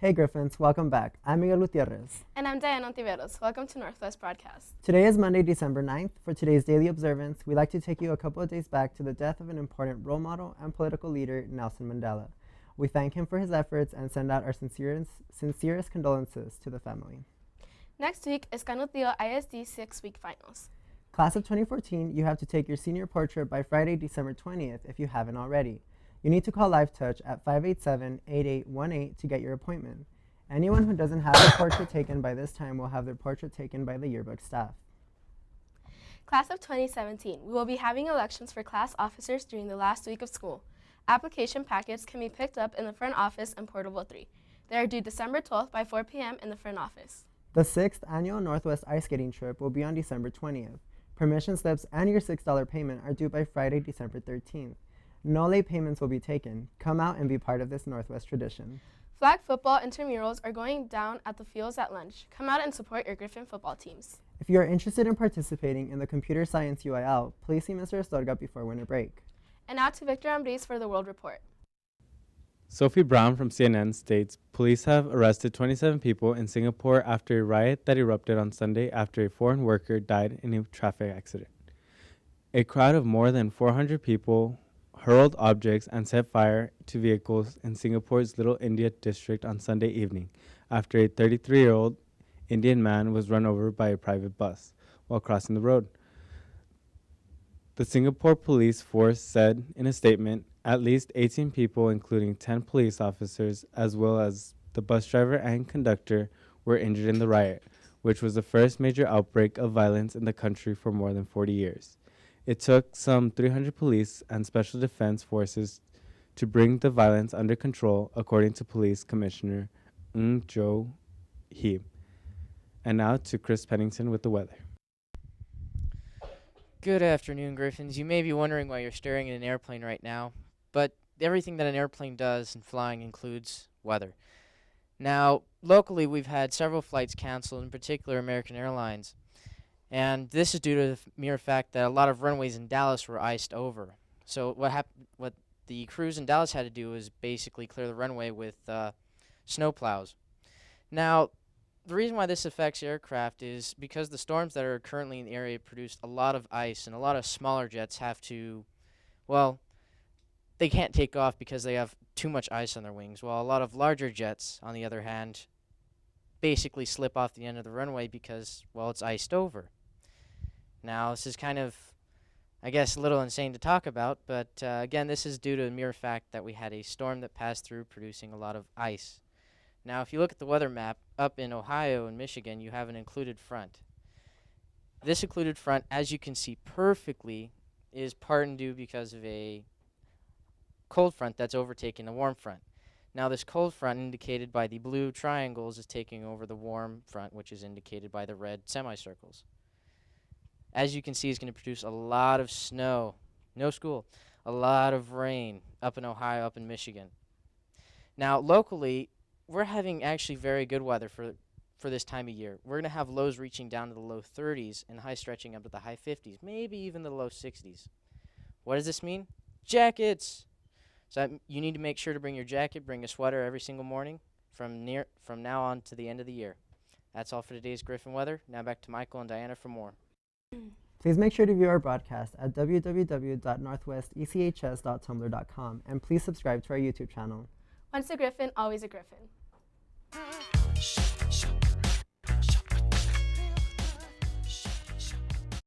Hey Griffins, welcome back. I'm Miguel Gutierrez. And I'm Diana Ontiveros. Welcome to Northwest Broadcast. Today is Monday, December 9th. For today's daily observance, we'd like to take you a couple of days back to the death of an important role model and political leader, Nelson Mandela. We thank him for his efforts and send out our sincerest condolences to the family. Next week is Canutillo ISD 6-week finals. Class of 2014, you have to take your senior portrait by Friday, December 20th if you haven't already. You need to call Live Touch at 587-8818 to get your appointment. Anyone who doesn't have their portrait taken by this time will have their portrait taken by the yearbook staff. Class of 2017, we will be having elections for class officers during the last week of school. Application packets can be picked up in the front office and Portable 3. They are due December 12th by 4 p.m. in the front office. The 6th annual Northwest Ice Skating Trip will be on December 20th. Permission slips and your $6 payment are due by Friday, December 13th. No late payments will be taken. Come out and be part of this Northwest tradition. Flag football intramurals are going down at the fields at lunch. Come out and support your Griffin football teams. If you are interested in participating in the Computer Science UIL, please see Mr. Astorga before winter break. And now to Victor Ambriz for the World Report. Sophie Brown from CNN states, police have arrested 27 people in Singapore after a riot that erupted on Sunday after a foreign worker died in a traffic accident. A crowd of more than 400 people hurled objects and set fire to vehicles in Singapore's Little India district on Sunday evening after a 33-year-old Indian man was run over by a private bus while crossing the road. The Singapore police force said in a statement, at least 18 people, including 10 police officers, as well as the bus driver and conductor, were injured in the riot, which was the first major outbreak of violence in the country for more than 40 years. It took some 300 police and special defense forces to bring the violence under control, according to Police Commissioner Ng Jo Hee. And now to Chris Pennington with the weather. Good afternoon, Griffins. You may be wondering why you're staring at an airplane right now, but everything that an airplane does in flying includes weather. Now, locally, we've had several flights canceled, in particular American Airlines. And this is due to the mere fact that a lot of runways in Dallas were iced over. So what the crews in Dallas had to do was basically clear the runway with snow plows. Now, the reason why this affects aircraft is because the storms that are currently in the area produced a lot of ice, and a lot of smaller jets have to, well, they can't take off because they have too much ice on their wings, while a lot of larger jets, on the other hand, basically slip off the end of the runway because, well, it's iced over. Now, this is kind of, I guess, a little insane to talk about, but again, this is due to the mere fact that we had a storm that passed through producing a lot of ice. Now, if you look at the weather map, up in Ohio and Michigan, you have an included front. This included front, as you can see perfectly, is part and due because of a cold front that's overtaking the warm front. Now, this cold front, indicated by the blue triangles, is taking over the warm front, which is indicated by the red semicircles. As you can see, it's going to produce a lot of snow, no school, a lot of rain up in Ohio, up in Michigan. Now, locally, we're having actually very good weather for this time of year. We're going to have lows reaching down to the low 30s and highs stretching up to the high 50s, maybe even the low 60s. What does this mean? Jackets! So you need to make sure to bring your jacket, bring a sweater every single morning from now on to the end of the year. That's all for today's Griffin weather. Now back to Michael and Diana for more. Please make sure to view our broadcast at www.northwestechs.tumblr.com and please subscribe to our YouTube channel. Once a Griffin, always a Griffin.